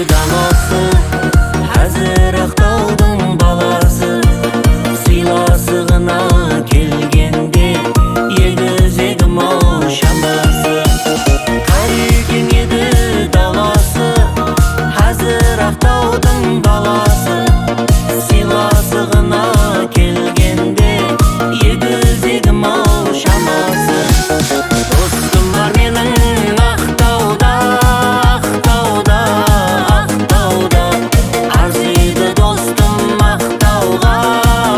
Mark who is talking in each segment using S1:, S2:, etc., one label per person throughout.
S1: даласы, hazır Ақтаудың баласы. Сыйласы ғына келгенде егізегім ау шамасы. Қарекең еді даласы, hazır Ақтаудың баласы. Сыйласы ғына келгенде егізегім ау шамасы. Достым бар менің Ақтауда, Ақтауда, Ақтауда. Арзиды достым Ақтауға,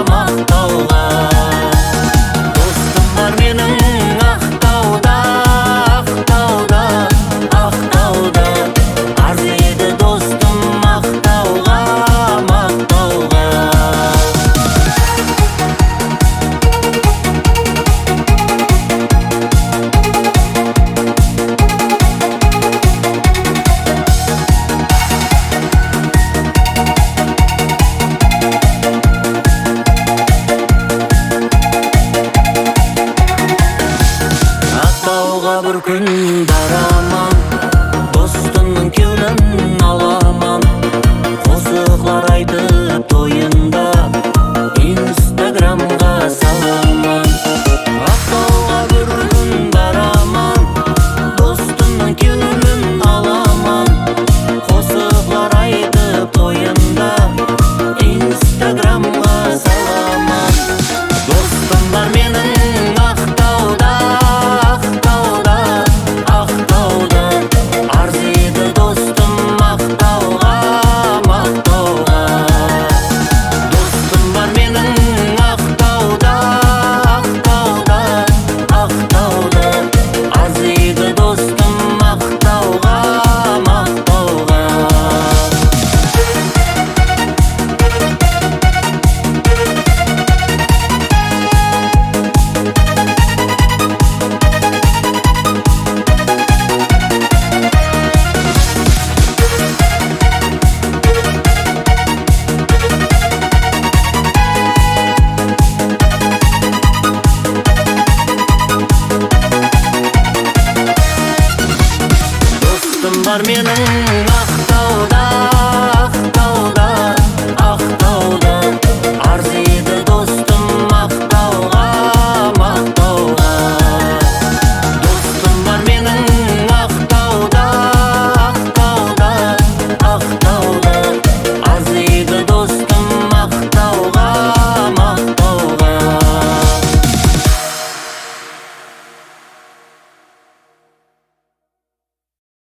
S1: мақтауға. Достым бар менің Ақтауда, Ақтауда, Ақтауда. Арзиды достым Ақтауға, мақтауға. Ақтауға бір күн